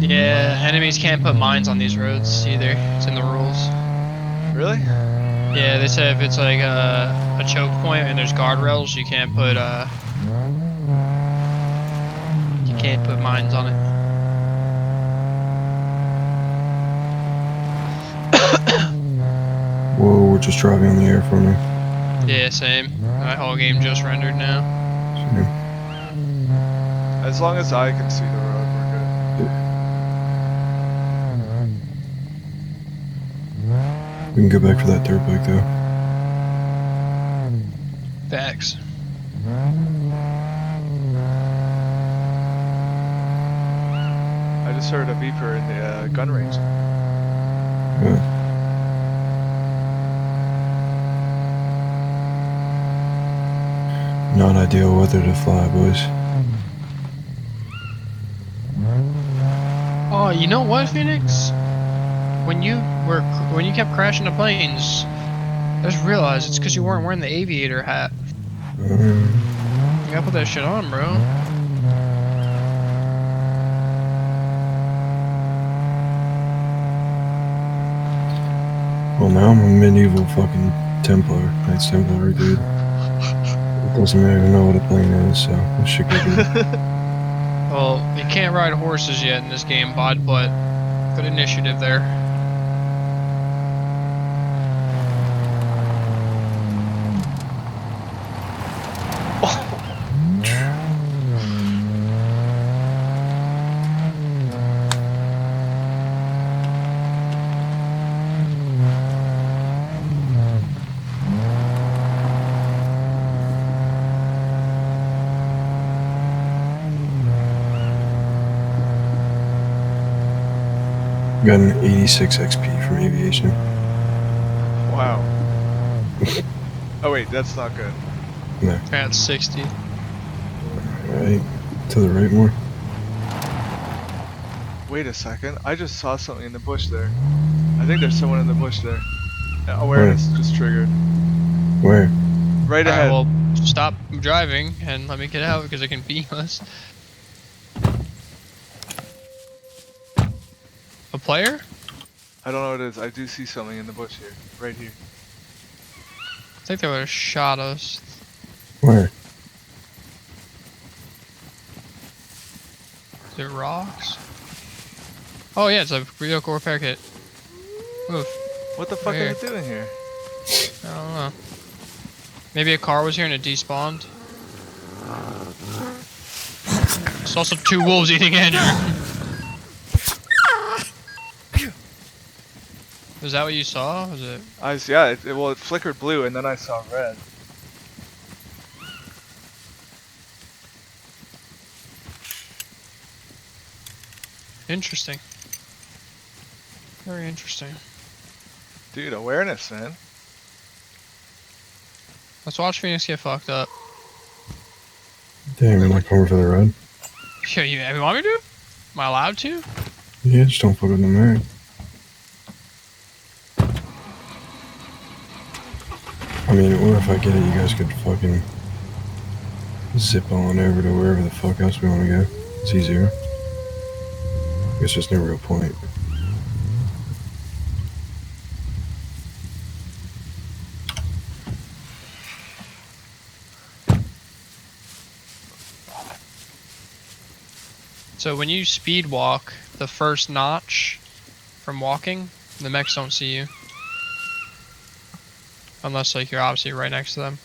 Yeah, enemies can't put mines on these roads either. It's in the rules. Really? Yeah, they say if it's like a choke point and there's guardrails, you can't put mines on it. Whoa, we're just driving on the air for me. Yeah, same. My whole game just rendered now. As long as I can see the road, we're good. We can go back for that dirt bike though. Facts. I just heard a beeper in the gun range. Yeah. Not ideal weather to fly, boys. Oh, you know what, Phoenix? When you kept crashing the planes, I just realized it's because you weren't wearing the aviator hat. You gotta put that shit on, bro. Well, now I'm a medieval fucking Templar, Knights Templar, dude. It doesn't even know what a plane is, so this should get good. Well, you can't ride horses yet in this game, bud, but good initiative there. Got an 86 XP from aviation. Wow. Oh wait, that's not good. No. At 60. Right. To the right more. Wait a second, I just saw something in the bush there. I think there's someone in the bush there. Awareness just triggered. Where? Right ahead. Alright, well, stop driving and let me get out because it can beam us. A player? I don't know what it is. I do see something in the bush here. Right here. I think they would have shot us. Where? Is it rocks? Oh yeah, it's a vehicle repair kit. Move. What the fuck Right is it doing here? I don't know. Maybe a car was here and it despawned. There's also 2 wolves eating Andrew. Was that what you saw? Was it? Yeah, well, it flickered blue and then I saw red. Interesting. Very interesting. Dude, awareness, man. Let's watch Phoenix get fucked up. Damn, am I coming for the ride? Yo, you want me to? Am I allowed to? Yeah, just don't fuck with them there. I mean, or if I get it, you guys could fucking zip on over to wherever the fuck else we want to go. It's easier. I guess there's no real point. So when you speed walk, the first notch from walking, the mechs don't see you. Unless like you're obviously right next to them.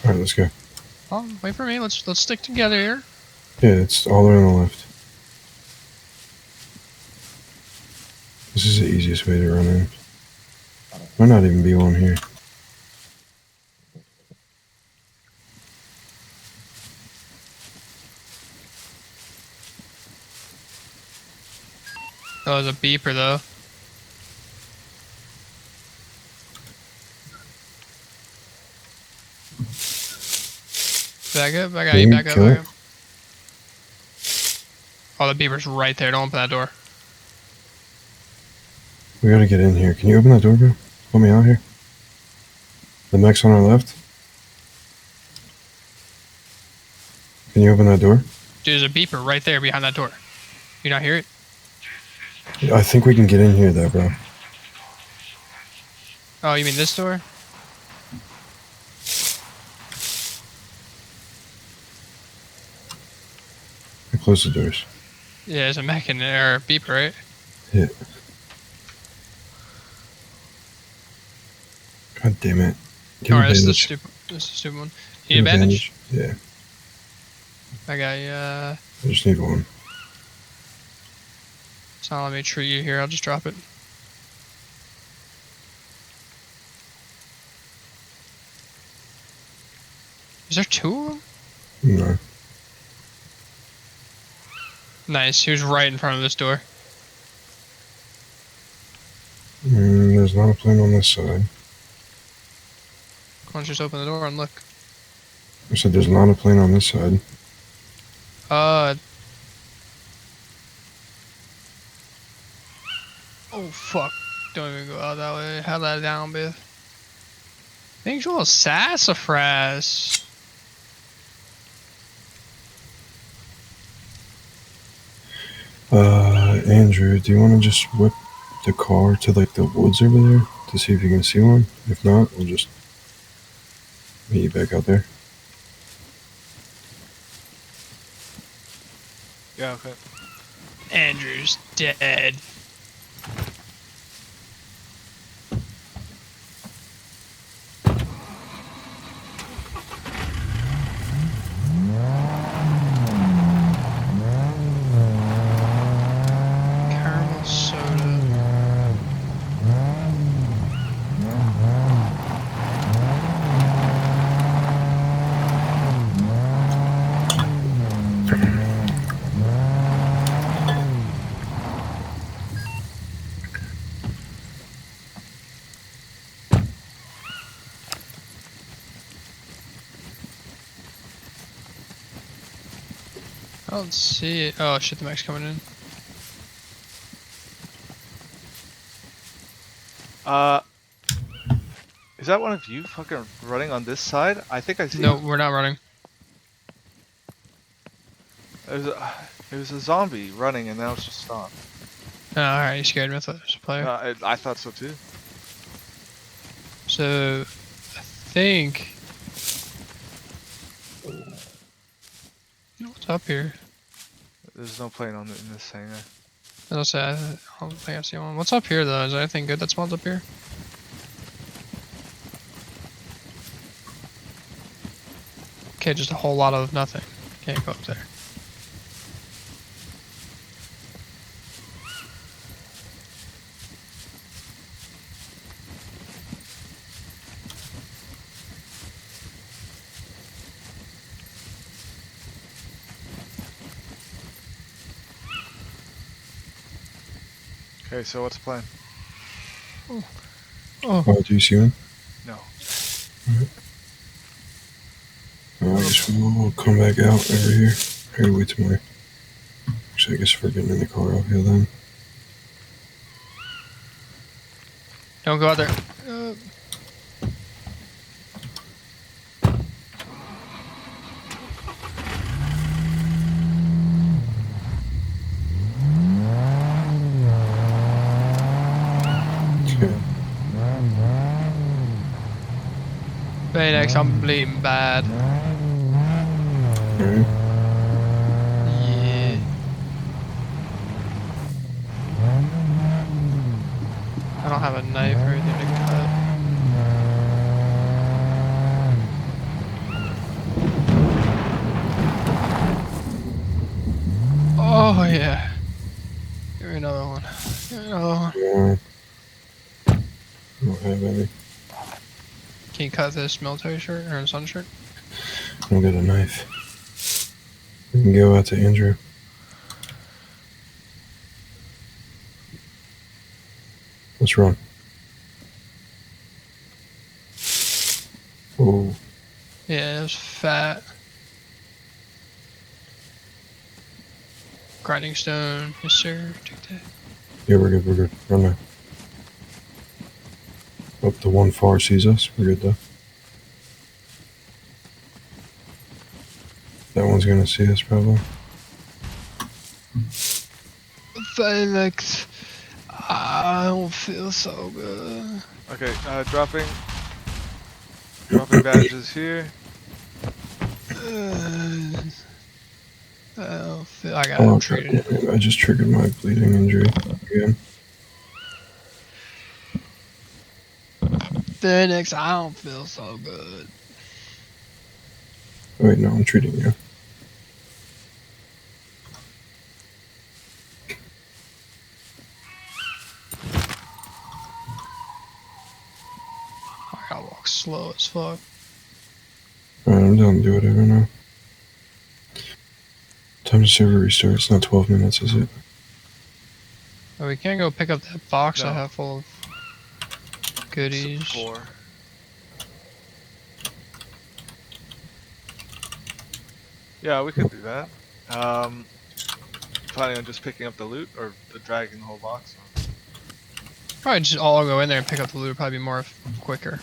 Alright, let's go. Oh, wait for me. Let's stick together here. Yeah, it's all the way on the left. This is the easiest way to run in. Might not even be one here. Oh, there's a beeper though. Back up, back up, you back up, back up. Oh, the beeper's right there. Don't open that door. We gotta get in here. Can you open that door, bro? Let me out here. The mech's on our left. Can you open that door? Dude, there's a beeper right there behind that door. You not hear it? I think we can get in here though, bro. Oh, you mean this door? I close the doors. Yeah, there's a mech in there, or a beeper, right? Yeah. God damn it. Give me Alright, this is the bandage. stupid. This is the stupid one. You Give need a me bandage? Yeah. I got I just need one. it's not letting me treat you here. I'll just drop it. Is there two of them? No. Nice. He was right in front of this door. There's not a plane on this side. Why don't you just open the door and look? I said there's not a plane on this side. Oh fuck! Don't even go out that way. Have that down, Biff. Angel sassafras. Andrew, do you want to just whip the car to like the woods over there to see if you can see one? If not, we'll just meet you back out there. Yeah, okay. Andrew's dead. Caramel soda. I don't see it. Oh shit, the mech's coming in. Is that one of you fucking running on this side? I think I see. No, we're not running. It was a zombie running, and now it's just stopped. Oh, alright, you scared me. I thought it was a player. I thought so too. So, I think. What's up here? There's no plane on in this hangar. As I said, I don't think I see one. What's up here though? Is there anything good that spawns up here? Okay, just a whole lot of nothing. Can't go up there. Okay, so what's the plan? Oh, Oh, do you see one? No. I guess we'll come back out over here. Here, wait till my. Actually, I guess if we're getting in the car, I'll heal them. don't go out there. Okay. Baynex, I'm bleeding bad. Alright. Yeah. I don't have a knife or anything to cut. Oh yeah. Give me another one. Give me another one. Yeah. I don't have any. Can you cut this military shirt or sun shirt? I don't get a knife. We can go out to Andrew. Let's run. Oh, Yeah, it was fat. Grinding stone. Yes, sir. Take that. yeah, we're good, we're good. Run now. Up the one far sees us. We're good though. that one's gonna see us probably. Phoenix, I don't feel so good. Okay, dropping badges here. I got Oh, it treated. I just triggered my bleeding injury again. Phoenix, I don't feel so good. Wait, no, I'm treating you. I gotta walk slow as fuck. Alright, I'm done. Do whatever now. Time to server restart. It's not 12 minutes, is it? Oh, we can't go pick up that box I No. have full of goodies. 4. Yeah, we could do that. Planning on just picking up the loot or dragging the whole box? Probably just all go in there and pick up the loot. Would probably be more quicker.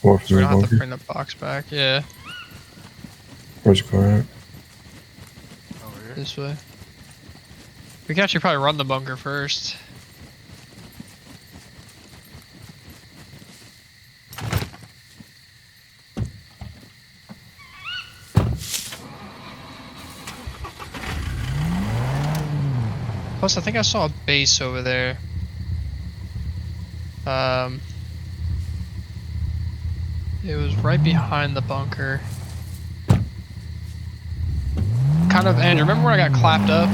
Or So from we the don't have to bunker? bring the box back. Yeah, Where's the car at? Over here. this way. We can actually probably run the bunker first. Plus, I think I saw a base over there. It was right behind the bunker. Kind of, Andrew, remember when I got clapped up?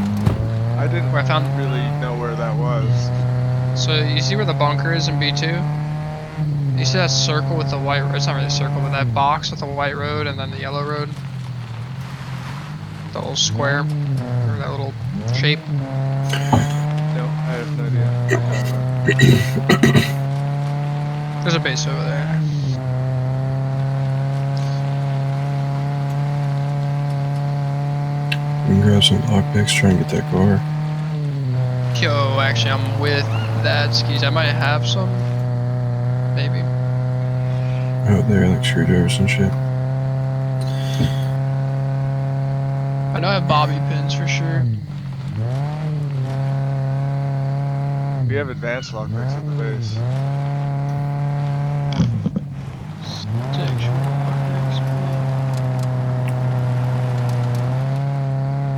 I didn't Where I found- really know where that was. So you see where the bunker is in B2? You see that circle with the white, it's not really a circle, but that box with the white road and then the yellow road? The little square, or that little shape. No, I have no idea. There's a base over there. We can grab some lockpicks, try and get that car. Yo, actually, I'm with that skis. I might have some. Maybe. Out there, like screwdrivers and shit. I know I have bobby pins for sure. We have advanced lockpicks at the base.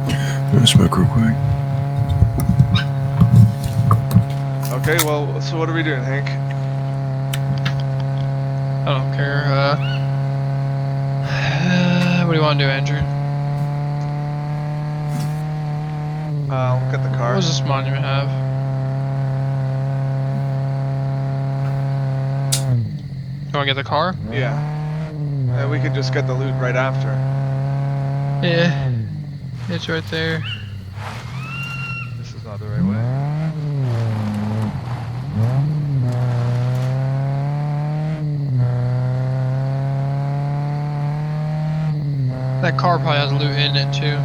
I'm gonna smoke real quick. Okay, well, so what are we doing, Hank? I don't care. What do you want to do, Andrew? Look at the car. What does this monument have? You want to get the car? Yeah. And we could just get the loot right after. Yeah. It's right there. This is not the right way. That car probably has loot in it too.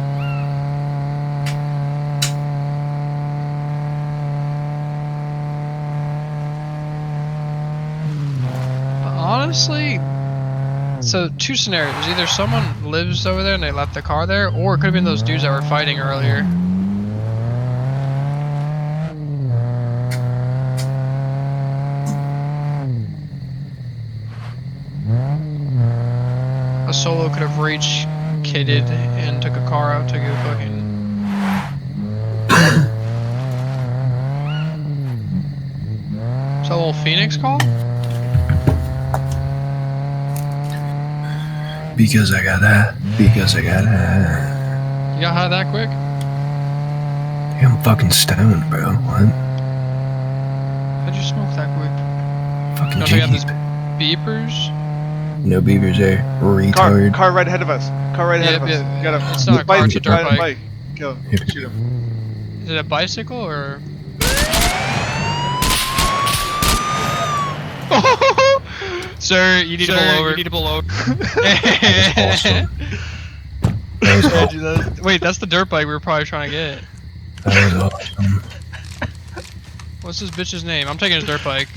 Honestly, so two scenarios. Either someone lives over there and they left the car there, or it could have been those dudes that were fighting earlier. A solo could have reached, kitted, and took a car out to go fucking. Is that a little Phoenix call? Because I got that. Because I got that. You got high that quick? Yeah, I'm fucking stoned, bro. What? How'd you smoke that quick? Fucking Don't you have jeez. this beepers? No beavers there. Retard. Car right ahead of us. Car right ahead of us. Yeah, Get him. it's not a car, it's a dirt bike. Bike. Kill him. Yeah. Shoot him. Is it a bicycle or? Sir, you need to pull over. You need to pull over. Awesome. That was awesome. Wait, that's the dirt bike we were probably trying to get. That was awesome. What's this bitch's name? I'm taking his dirt bike.